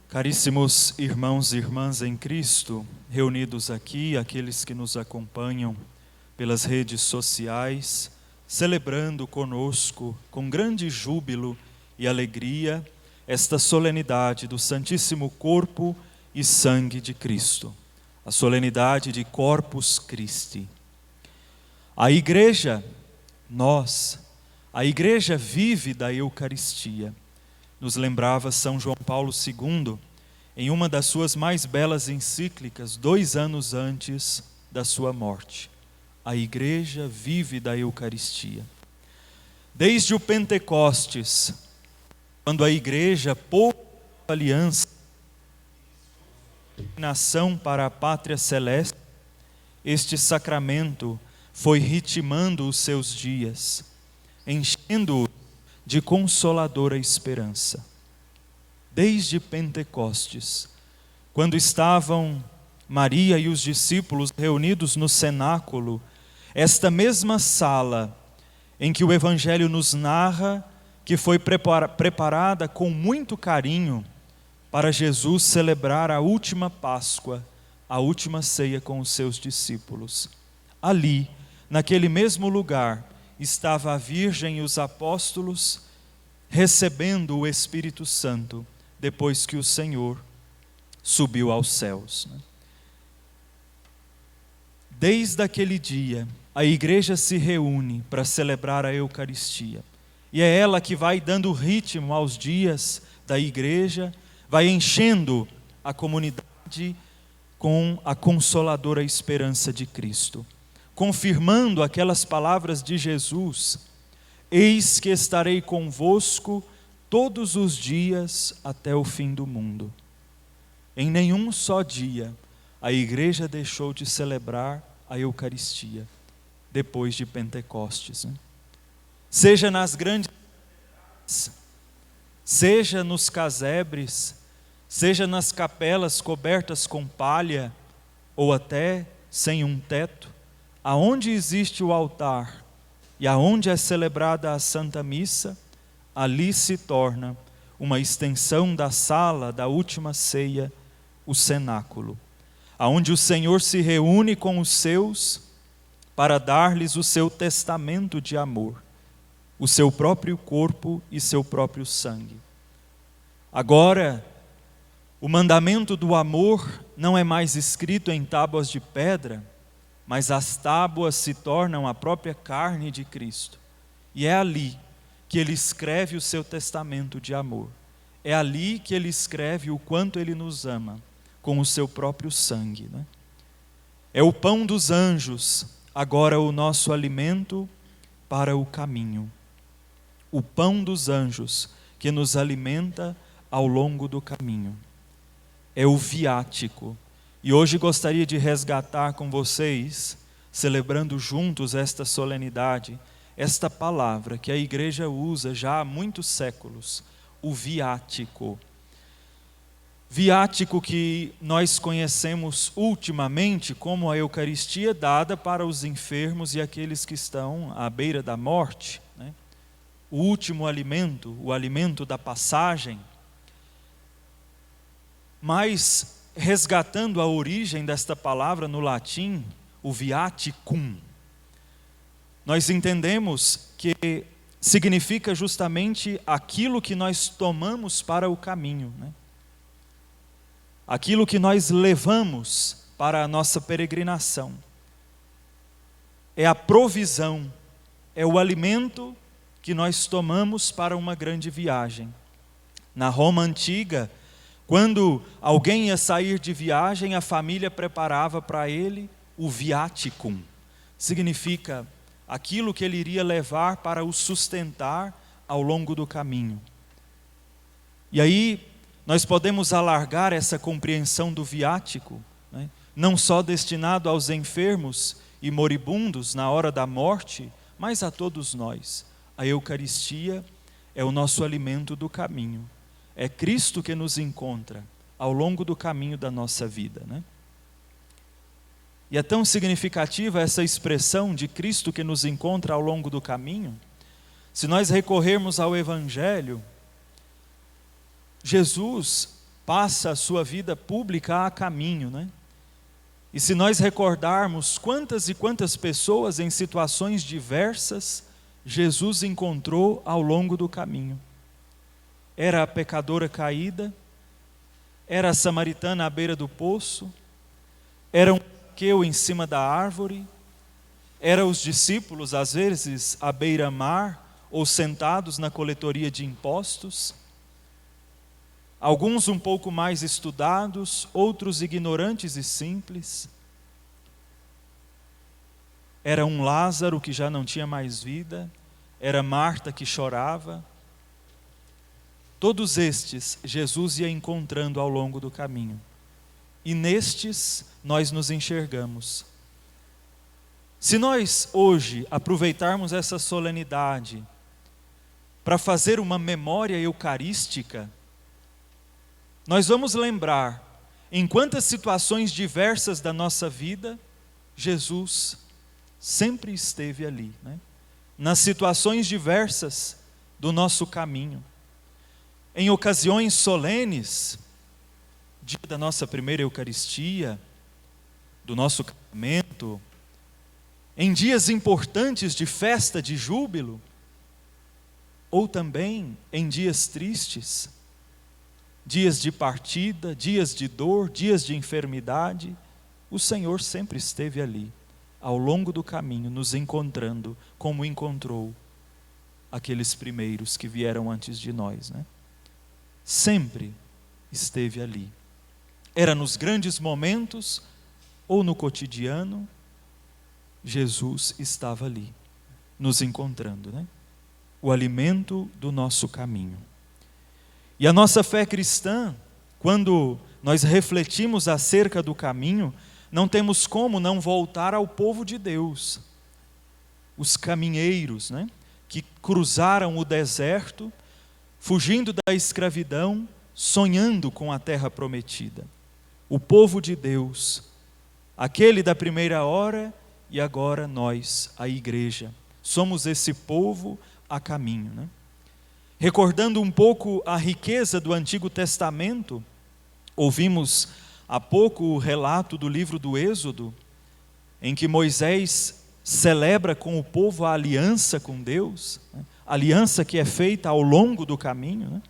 Caríssimos irmãos e irmãs em Cristo, reunidos aqui, aqueles que nos acompanham pelas redes sociais, celebrando conosco com grande júbilo e alegria esta solenidade do Santíssimo Corpo e Sangue de Cristo, a solenidade de Corpus Christi. A Igreja, a Igreja vive da Eucaristia. Nos lembrava São João Paulo II, em uma das suas mais belas encíclicas, 2 anos antes da sua morte. A Igreja vive da Eucaristia. Desde o Pentecostes, quando a Igreja pôs a aliança, nação para a pátria celeste, este sacramento foi ritmando os seus dias, enchendo-os de consoladora esperança. Desde Pentecostes, quando estavam Maria e os discípulos reunidos no cenáculo, esta mesma sala em que o Evangelho nos narra que foi preparada com muito carinho para Jesus celebrar a última Páscoa, a última ceia com os seus discípulos. Ali, naquele mesmo lugar, estava a Virgem e os apóstolos recebendo o Espírito Santo depois que o Senhor subiu aos céus. Desde aquele dia, a Igreja se reúne para celebrar a Eucaristia. E é ela que vai dando ritmo aos dias da Igreja, vai enchendo a comunidade com a consoladora esperança de Cristo, confirmando aquelas palavras de Jesus: eis que estarei convosco todos os dias até o fim do mundo. Em nenhum só dia a Igreja deixou de celebrar a Eucaristia, depois de Pentecostes. Seja nas grandes, seja nos casebres, seja nas capelas cobertas com palha, ou até sem um teto, aonde existe o altar e aonde é celebrada a Santa Missa, ali se torna uma extensão da sala da última ceia, o cenáculo, aonde o Senhor se reúne com os seus para dar-lhes o seu testamento de amor, o seu próprio corpo e seu próprio sangue. Agora, o mandamento do amor não é mais escrito em tábuas de pedra, mas as tábuas se tornam a própria carne de Cristo. E é ali que Ele escreve o seu testamento de amor. É ali que Ele escreve o quanto Ele nos ama, com o seu próprio sangue. É o pão dos anjos, agora o nosso alimento para o caminho. O pão dos anjos que nos alimenta ao longo do caminho. É o viático. E hoje gostaria de resgatar com vocês, celebrando juntos esta solenidade, esta palavra que a Igreja usa já há muitos séculos, o viático. Viático que nós conhecemos ultimamente como a Eucaristia dada para os enfermos e aqueles que estão à beira da morte, O último alimento, o alimento da passagem. Mas, resgatando a origem desta palavra no latim, o viaticum, nós entendemos que significa justamente aquilo que nós tomamos para o caminho, Aquilo que nós levamos para a nossa peregrinação. É a provisão, é o alimento que nós tomamos para uma grande viagem. Na Roma antiga, quando alguém ia sair de viagem, a família preparava para ele o viaticum. Significa aquilo que ele iria levar para o sustentar ao longo do caminho. E aí nós podemos alargar essa compreensão do viático, não só destinado aos enfermos e moribundos na hora da morte, mas a todos nós. A Eucaristia é o nosso alimento do caminho. É Cristo que nos encontra ao longo do caminho da nossa vida, E é tão significativa essa expressão de Cristo que nos encontra ao longo do caminho. Se nós recorrermos ao Evangelho, Jesus passa a sua vida pública a caminho, né? E se nós recordarmos quantas e quantas pessoas em situações diversas Jesus encontrou ao longo do caminho. Era a pecadora caída, era a samaritana à beira do poço, era um Zaqueu em cima da árvore, eram os discípulos, às vezes, à beira-mar ou sentados na coletoria de impostos. Alguns um pouco mais estudados, outros ignorantes e simples. Era um Lázaro que já não tinha mais vida, era Marta que chorava. Todos estes Jesus ia encontrando ao longo do caminho. E nestes nós nos enxergamos. Se nós hoje aproveitarmos essa solenidade para fazer uma memória eucarística, nós vamos lembrar em quantas situações diversas da nossa vida Jesus sempre esteve ali, né? Nas situações diversas do nosso caminho. Em ocasiões solenes, dia da nossa primeira Eucaristia, do nosso casamento, em dias importantes de festa, de júbilo, ou também em dias tristes, dias de partida, dias de dor, dias de enfermidade, o Senhor sempre esteve ali, ao longo do caminho, nos encontrando, como encontrou aqueles primeiros que vieram antes de nós, né? Sempre esteve ali. Era nos grandes momentos ou no cotidiano, Jesus estava ali, nos encontrando, né? O alimento do nosso caminho. E a nossa fé cristã, quando nós refletimos acerca do caminho, não temos como não voltar ao povo de Deus, os caminheiros, né? Que cruzaram o deserto, fugindo da escravidão, sonhando com a terra prometida. O povo de Deus, aquele da primeira hora e agora nós, a igreja, somos esse povo a caminho, né? Recordando um pouco a riqueza do Antigo Testamento, ouvimos há pouco o relato do livro do Êxodo, em que Moisés celebra com o povo a aliança com Deus, né? Aliança que é feita ao longo do caminho, né?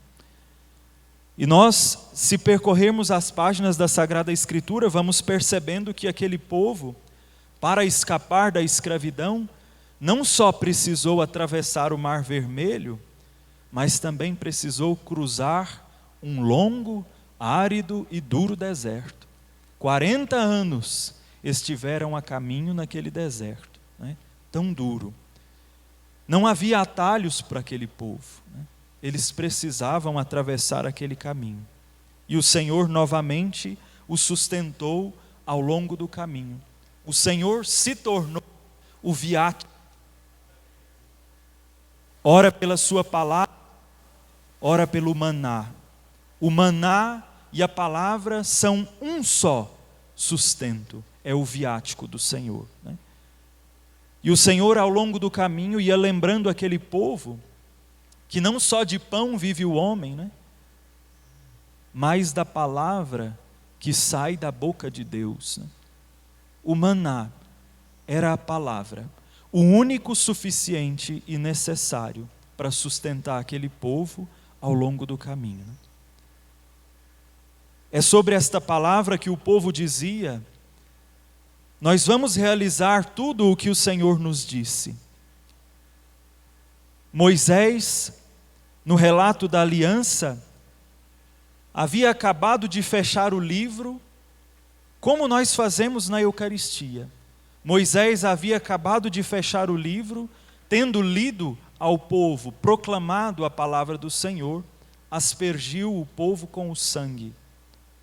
E nós, se percorrermos as páginas da Sagrada Escritura, vamos percebendo que aquele povo, para escapar da escravidão, não só precisou atravessar o Mar Vermelho, mas também precisou cruzar um longo, árido e duro deserto. 40 anos estiveram a caminho naquele deserto, né? Tão duro. Não havia atalhos para aquele povo, né? Eles precisavam atravessar aquele caminho. E o Senhor novamente os sustentou ao longo do caminho. O Senhor se tornou o viático. Ora pela sua palavra, ora pelo maná. O maná e a palavra são um só sustento. É o viático do Senhor, né? E o Senhor ao longo do caminho ia lembrando aquele povo que não só de pão vive o homem, né? Mas da palavra que sai da boca de Deus, né? O maná era a palavra, o único suficiente e necessário para sustentar aquele povo ao longo do caminho, né? É sobre esta palavra que o povo dizia: nós vamos realizar tudo o que o Senhor nos disse. Moisés, no relato da aliança, havia acabado de fechar o livro, como nós fazemos na Eucaristia. Moisés havia acabado de fechar o livro, tendo lido ao povo, proclamado a palavra do Senhor, aspergiu o povo com o sangue,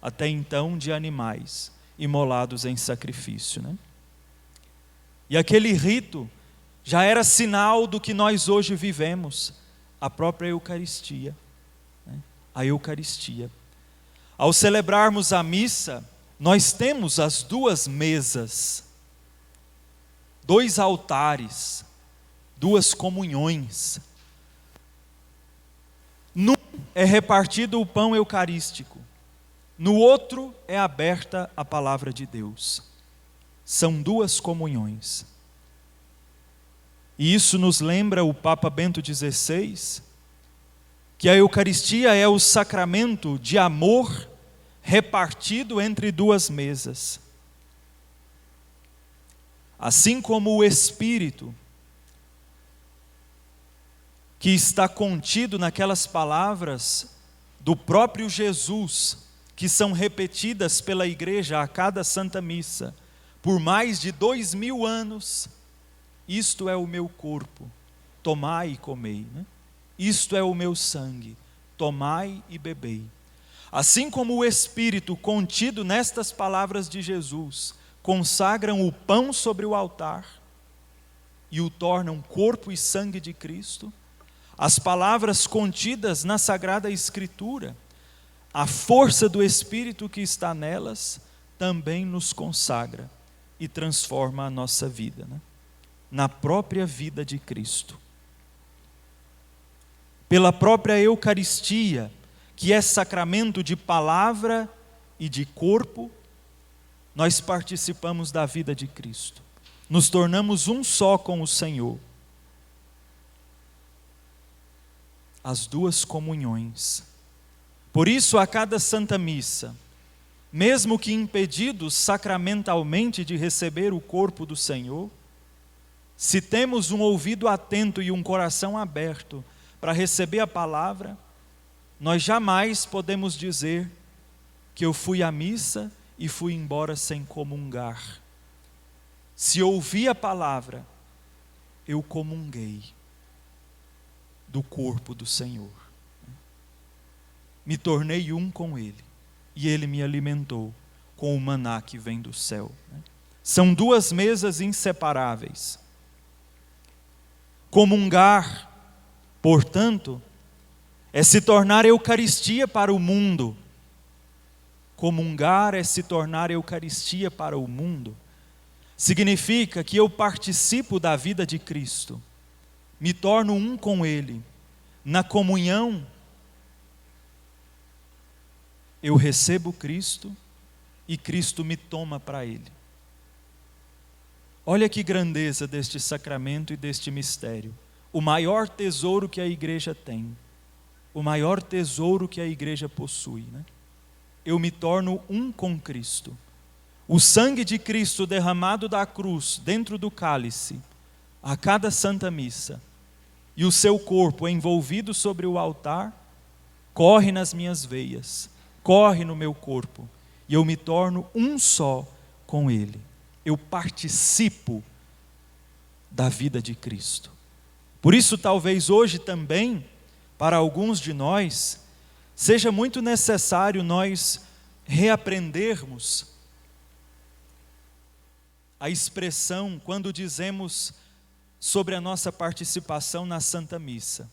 até então de animais, imolados em sacrifício, né? E aquele rito já era sinal do que nós hoje vivemos, a própria Eucaristia, né? A Eucaristia. Ao celebrarmos a missa, nós temos as duas mesas, 2 altares, 2 comunhões. Num é repartido o pão eucarístico, no outro é aberta a palavra de Deus. São duas comunhões. E isso nos lembra o Papa Bento XVI, que a Eucaristia é o sacramento de amor repartido entre duas mesas. Assim como o Espírito, que está contido naquelas palavras do próprio Jesus, que são repetidas pela igreja a cada Santa Missa, por mais de 2000 anos, isto é o meu corpo, tomai e comei, né? Isto é o meu sangue, tomai e bebei. Assim como o Espírito contido nestas palavras de Jesus, consagram o pão sobre o altar e o tornam corpo e sangue de Cristo, as palavras contidas na Sagrada Escritura, a força do Espírito que está nelas, também nos consagra e transforma a nossa vida, né? Na própria vida de Cristo. Pela própria Eucaristia, que é sacramento de palavra e de corpo, nós participamos da vida de Cristo. Nos tornamos um só com o Senhor. As duas comunhões. Por isso, a cada Santa Missa, mesmo que impedidos sacramentalmente de receber o corpo do Senhor, se temos um ouvido atento e um coração aberto para receber a palavra, nós jamais podemos dizer que eu fui à missa e fui embora sem comungar. Se ouvi a palavra, eu comunguei do corpo do Senhor. Me tornei um com Ele, e Ele me alimentou com o maná que vem do céu. São duas mesas inseparáveis. Comungar, portanto, é se tornar Eucaristia para o mundo. Comungar é se tornar Eucaristia para o mundo. Significa que eu participo da vida de Cristo, me torno um com Ele. Na comunhão, eu recebo Cristo e Cristo me toma para Ele. Olha que grandeza deste sacramento e deste mistério. O maior tesouro que a igreja tem, o maior tesouro que a igreja possui, né? Eu me torno um com Cristo. O sangue de Cristo derramado da cruz dentro do cálice, a cada Santa Missa, e o seu corpo envolvido sobre o altar, corre nas minhas veias, corre no meu corpo, e eu me torno um só com Ele. Eu participo da vida de Cristo. Por isso, talvez hoje também, para alguns de nós, seja muito necessário nós reaprendermos a expressão quando dizemos sobre a nossa participação na Santa Missa.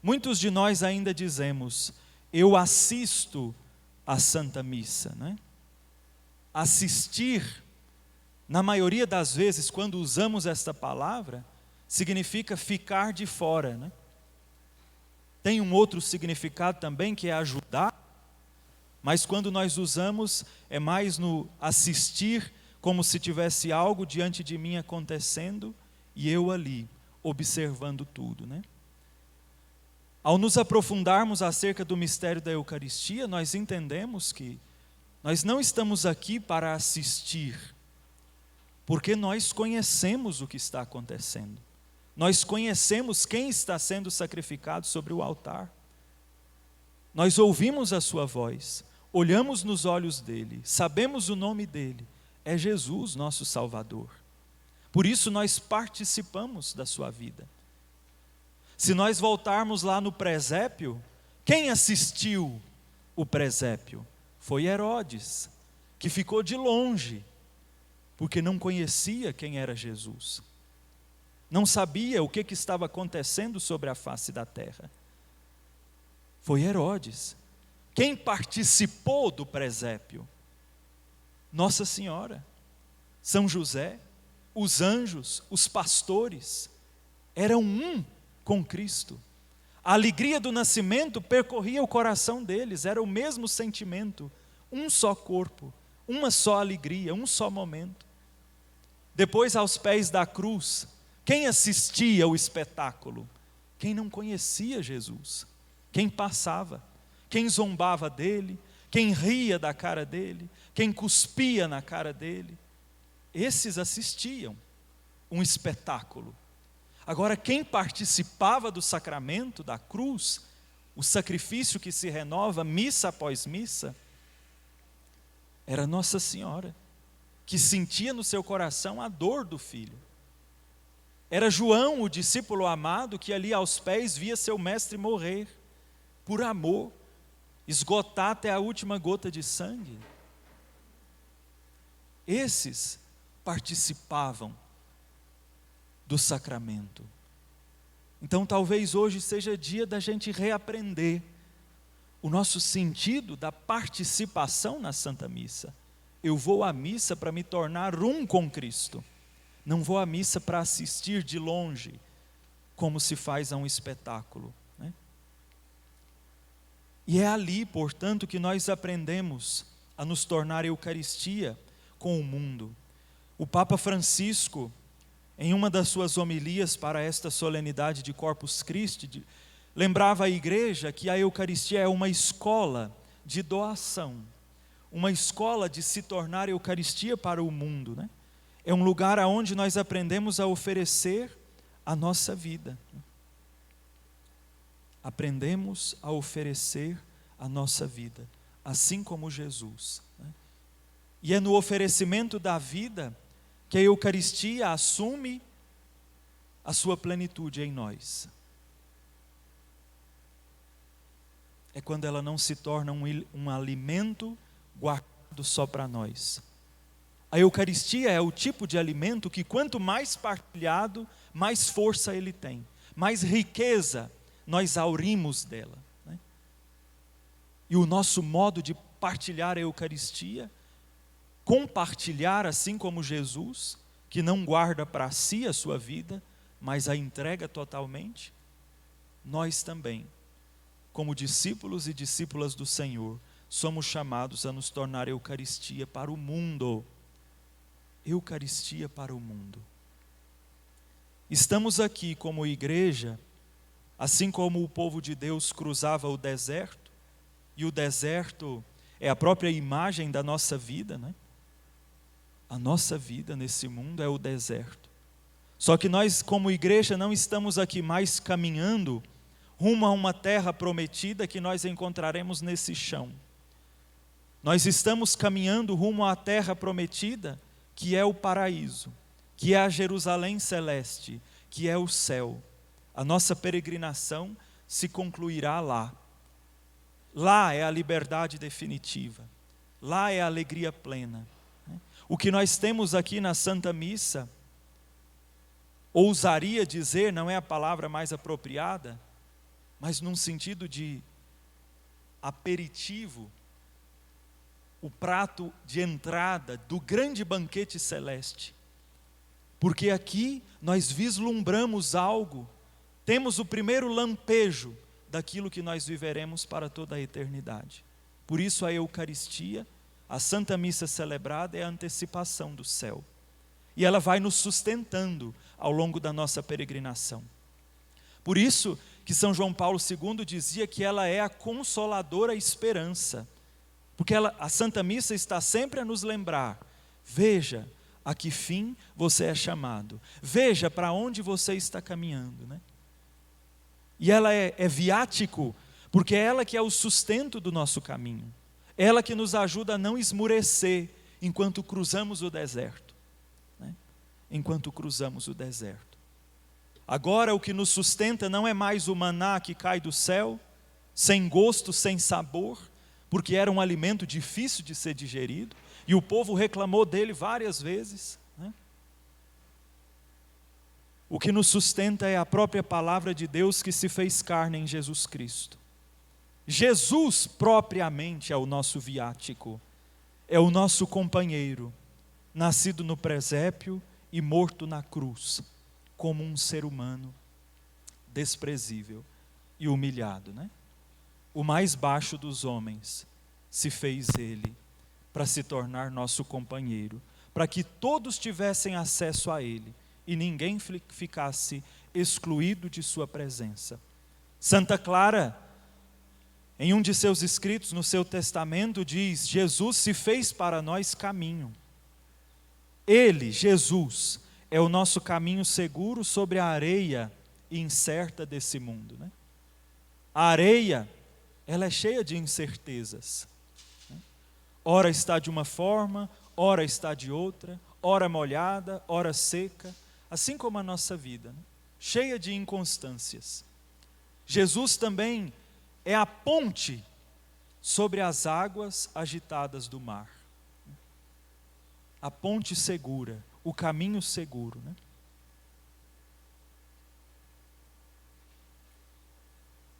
Muitos de nós ainda dizemos, eu assisto à Santa Missa, né? Assistir, na maioria das vezes, quando usamos esta palavra, significa ficar de fora, né? Tem um outro significado também, que é ajudar, mas quando nós usamos, é mais no assistir, como se tivesse algo diante de mim acontecendo, e eu ali, observando tudo, né? Ao nos aprofundarmos acerca do mistério da Eucaristia, nós entendemos que nós não estamos aqui para assistir, porque nós conhecemos o que está acontecendo. Nós conhecemos quem está sendo sacrificado sobre o altar. Nós ouvimos a sua voz, olhamos nos olhos dele, sabemos o nome dele, é Jesus, nosso Salvador. Por isso nós participamos da sua vida. Se nós voltarmos lá no presépio, quem assistiu o presépio? Foi Herodes, que ficou de longe, porque não conhecia quem era Jesus. Não sabia o que estava acontecendo sobre a face da terra. Foi Herodes. Quem participou do presépio? Nossa Senhora, São José, os anjos, os pastores, eram um com Cristo. A alegria do nascimento percorria o coração deles, era o mesmo sentimento, um só corpo, uma só alegria, um só momento. Depois, aos pés da cruz, quem assistia ao espetáculo? Quem não conhecia Jesus, quem passava, quem zombava dele, quem ria da cara dele, quem cuspia na cara dele. Esses assistiam um espetáculo. Agora, quem participava do sacramento da cruz, o sacrifício que se renova missa após missa, era Nossa Senhora, que sentia no seu coração a dor do filho. Era João, o discípulo amado, que ali aos pés via seu mestre morrer, por amor, esgotar até a última gota de sangue. Esses participavam do sacramento. Então talvez hoje seja dia da gente reaprender o nosso sentido da participação na Santa Missa. Eu vou à missa para me tornar um com Cristo. Não vou à missa para assistir de longe, como se faz a um espetáculo, né? E é ali, portanto, que nós aprendemos a nos tornar Eucaristia com o mundo. O Papa Francisco, em uma das suas homilias para esta solenidade de Corpus Christi, lembrava a igreja que a Eucaristia é uma escola de doação, uma escola de se tornar Eucaristia para o mundo, né? É um lugar onde nós aprendemos a oferecer a nossa vida. Aprendemos a oferecer a nossa vida, assim como Jesus, né? E é no oferecimento da vida que a Eucaristia assume a sua plenitude em nós. É quando ela não se torna um alimento guardado só para nós. A Eucaristia é o tipo de alimento que quanto mais partilhado, mais força ele tem, mais riqueza nós aurimos dela, né? E o nosso modo de partilhar a Eucaristia, compartilhar assim como Jesus, que não guarda para si a sua vida, mas a entrega totalmente, nós também, como discípulos e discípulas do Senhor, somos chamados a nos tornar Eucaristia para o mundo. Eucaristia para o mundo. Estamos aqui como igreja, assim como o povo de Deus cruzava o deserto, e o deserto é a própria imagem da nossa vida, né? A nossa vida nesse mundo é o deserto. Só que nós, como igreja, não estamos aqui mais caminhando rumo a uma terra prometida que nós encontraremos nesse chão. Nós estamos caminhando rumo à terra prometida, que é o paraíso, que é a Jerusalém celeste, que é o céu. A nossa peregrinação se concluirá lá. Lá é a liberdade definitiva. Lá é a alegria plena. O que nós temos aqui na Santa Missa, ousaria dizer, não é a palavra mais apropriada, mas num sentido de aperitivo, o prato de entrada do grande banquete celeste. Porque aqui nós vislumbramos algo, temos o primeiro lampejo daquilo que nós viveremos para toda a eternidade. Por isso a Eucaristia, a Santa Missa celebrada, é a antecipação do céu. E ela vai nos sustentando ao longo da nossa peregrinação. Por isso que São João Paulo II dizia que ela é a consoladora esperança. Porque a Santa Missa está sempre a nos lembrar, veja a que fim você é chamado, veja para onde você está caminhando, né? E ela é viático, porque é ela que é o sustento do nosso caminho, ela que nos ajuda a não esmurecer enquanto cruzamos o deserto, né? Enquanto cruzamos o deserto. Agora o que nos sustenta não é mais o maná que cai do céu, sem gosto, sem sabor, porque era um alimento difícil de ser digerido, e o povo reclamou dele várias vezes, né? O que nos sustenta é a própria palavra de Deus que se fez carne em Jesus Cristo. Jesus propriamente é o nosso viático, é o nosso companheiro, nascido no presépio e morto na cruz, como um ser humano desprezível e humilhado, né? O mais baixo dos homens, se fez Ele, para se tornar nosso companheiro, para que todos tivessem acesso a Ele e ninguém ficasse excluído de sua presença. Santa Clara, em um de seus escritos no seu testamento, diz: Jesus se fez para nós caminho. Ele, Jesus, é o nosso caminho seguro sobre a areia incerta desse mundo, né? A areia, ela é cheia de incertezas, né? Ora está de uma forma, ora está de outra, ora molhada, ora seca, assim como a nossa vida, né? Cheia de inconstâncias. Jesus também é a ponte sobre as águas agitadas do mar. A ponte segura, o caminho seguro, né?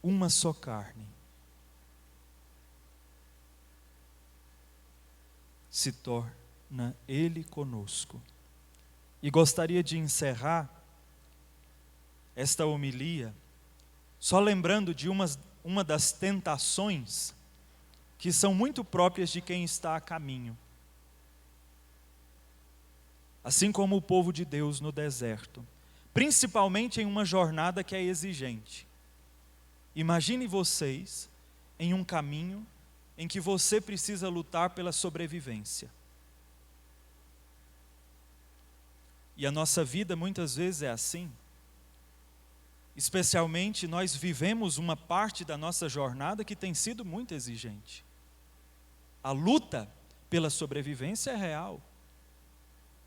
Uma só carne se torna Ele conosco. E gostaria de encerrar esta homilia só lembrando de uma das tentações que são muito próprias de quem está a caminho. Assim como o povo de Deus no deserto, principalmente em uma jornada que é exigente. Imagine vocês em um caminho em que você precisa lutar pela sobrevivência. E a nossa vida muitas vezes é assim. Especialmente nós vivemos uma parte da nossa jornada que tem sido muito exigente. A luta pela sobrevivência é real,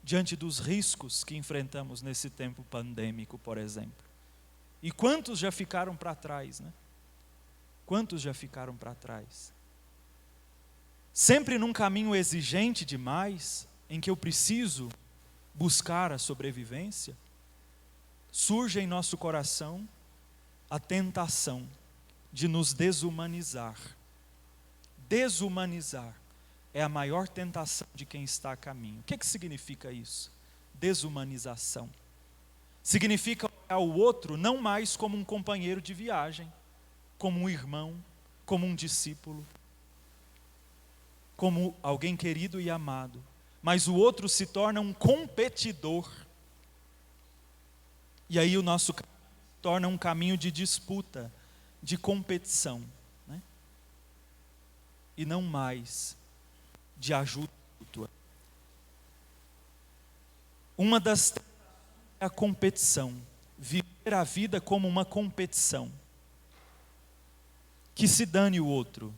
diante dos riscos que enfrentamos nesse tempo pandêmico, por exemplo. E quantos já ficaram para trás, né? Quantos já ficaram para trás? Sempre num caminho exigente demais, em que eu preciso buscar a sobrevivência, surge em nosso coração a tentação de nos desumanizar. Desumanizar é a maior tentação de quem está a caminho. O que significa isso? Desumanização. Significa olhar o outro não mais como um companheiro de viagem, como um irmão, como um discípulo, como alguém querido e amado, mas o outro se torna um competidor. E aí o nosso caminho se torna um caminho de disputa, de competição, né? E não mais de ajuda mútua. Uma das é a competição, viver a vida como uma competição. Que se dane o outro,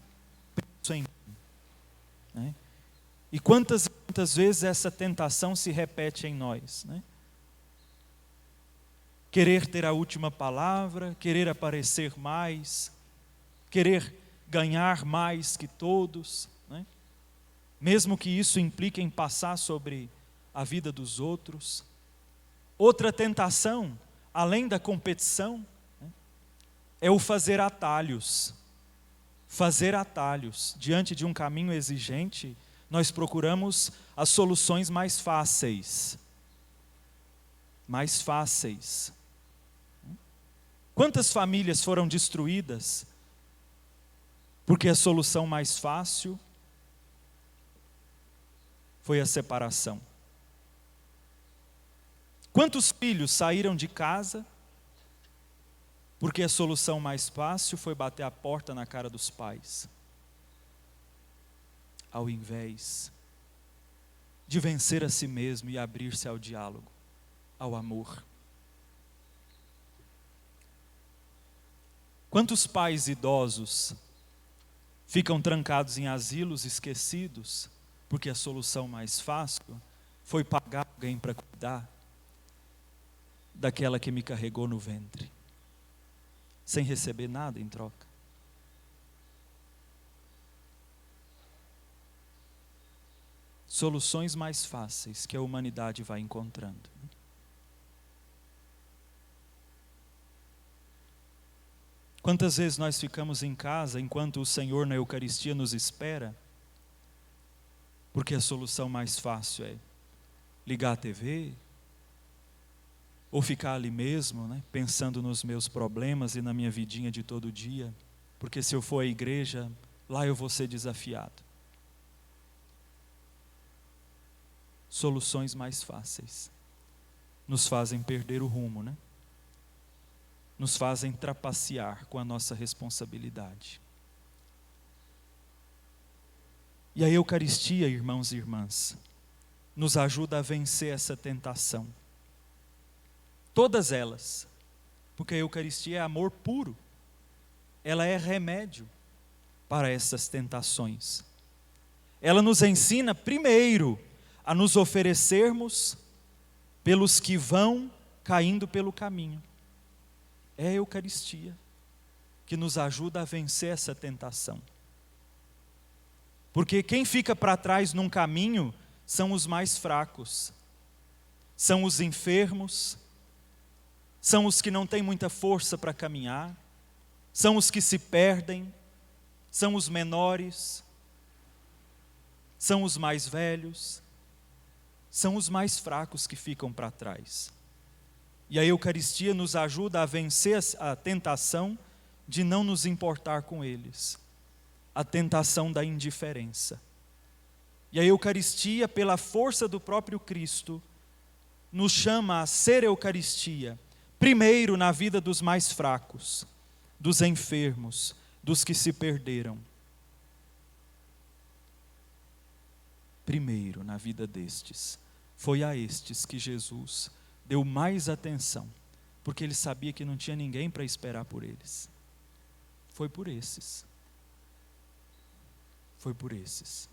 penso em mim, né? E quantas vezes essa tentação se repete em nós, né? Querer ter a última palavra, querer aparecer mais, querer ganhar mais que todos, né? Mesmo que isso implique em passar sobre a vida dos outros. Outra tentação, além da competição, né, é o fazer atalhos. Fazer atalhos. Diante de um caminho exigente, nós procuramos as soluções mais fáceis. Mais fáceis. Quantas famílias foram destruídas porque a solução mais fácil foi a separação? Quantos filhos saíram de casa porque a solução mais fácil foi bater a porta na cara dos pais, ao invés de vencer a si mesmo e abrir-se ao diálogo, ao amor? Quantos pais idosos ficam trancados em asilos esquecidos porque a solução mais fácil foi pagar alguém para cuidar daquela que me carregou no ventre, sem receber nada em troca? Soluções mais fáceis que a humanidade vai encontrando. Quantas vezes nós ficamos em casa enquanto o Senhor na Eucaristia nos espera, porque a solução mais fácil é ligar a TV, ou ficar ali mesmo, né, pensando nos meus problemas e na minha vidinha de todo dia, porque se eu for à igreja, lá eu vou ser desafiado. Soluções mais fáceis nos fazem perder o rumo, né? Nos fazem trapacear com a nossa responsabilidade. E a Eucaristia, irmãos e irmãs, nos ajuda a vencer essa tentação. Todas elas, porque a Eucaristia é amor puro, ela é remédio para essas tentações. Ela nos ensina, primeiro, a nos oferecermos pelos que vão caindo pelo caminho. É a Eucaristia que nos ajuda a vencer essa tentação. Porque quem fica para trás num caminho são os mais fracos, são os enfermos, são os que não têm muita força para caminhar, são os que se perdem, são os menores, são os mais velhos, são os mais fracos que ficam para trás. E a Eucaristia nos ajuda a vencer a tentação de não nos importar com eles, a tentação da indiferença. E a Eucaristia, pela força do próprio Cristo, nos chama a ser Eucaristia, primeiro na vida dos mais fracos, dos enfermos, dos que se perderam. Primeiro na vida destes. Foi a estes que Jesus deu mais atenção, porque ele sabia que não tinha ninguém para esperar por eles. Foi por esses. Foi por esses.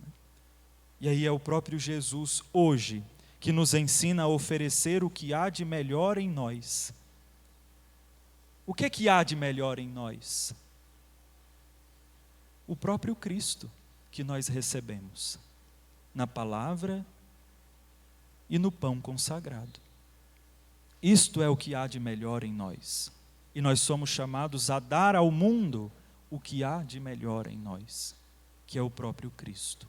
E aí é o próprio Jesus hoje que nos ensina a oferecer o que há de melhor em nós. O que é que há de melhor em nós? O próprio Cristo que nós recebemos na palavra e no pão consagrado. Isto é o que há de melhor em nós. E nós somos chamados a dar ao mundo o que há de melhor em nós, que é o próprio Cristo.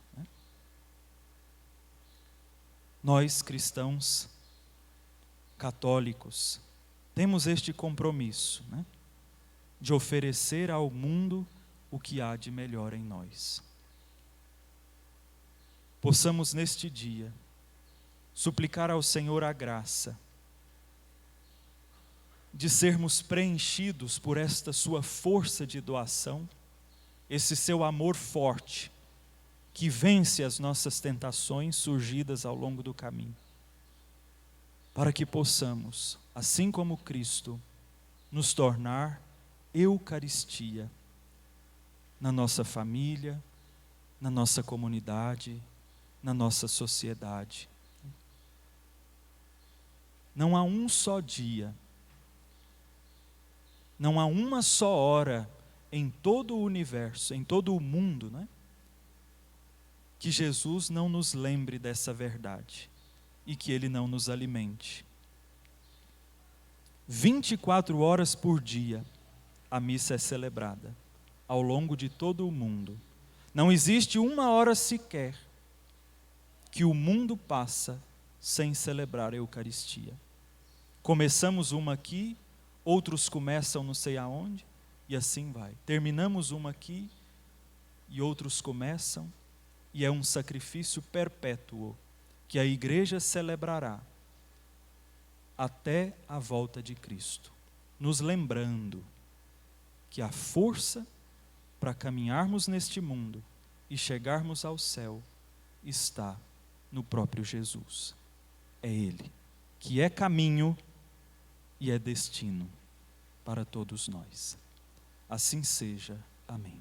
Nós, cristãos católicos, temos este compromisso, de oferecer ao mundo o que há de melhor em nós. Possamos neste dia suplicar ao Senhor a graça de sermos preenchidos por esta sua força de doação, esse seu amor forte, que vence as nossas tentações surgidas ao longo do caminho, para que possamos, assim como Cristo, nos tornar Eucaristia na nossa família, na nossa comunidade, na nossa sociedade. Não há um só dia, não há uma só hora em todo o universo, em todo o mundo, que Jesus não nos lembre dessa verdade e que Ele não nos alimente. 24 horas por dia a missa é celebrada ao longo de todo o mundo. Não existe uma hora sequer que o mundo passa sem celebrar a Eucaristia. Começamos uma aqui, outros começam não sei aonde, e assim vai. Terminamos uma aqui, e outros começam, e é um sacrifício perpétuo, que a igreja celebrará até a volta de Cristo, nos lembrando que a força para caminharmos neste mundo e chegarmos ao céu está no próprio Jesus. É Ele que é caminho e é destino para todos nós. Assim seja. Amém.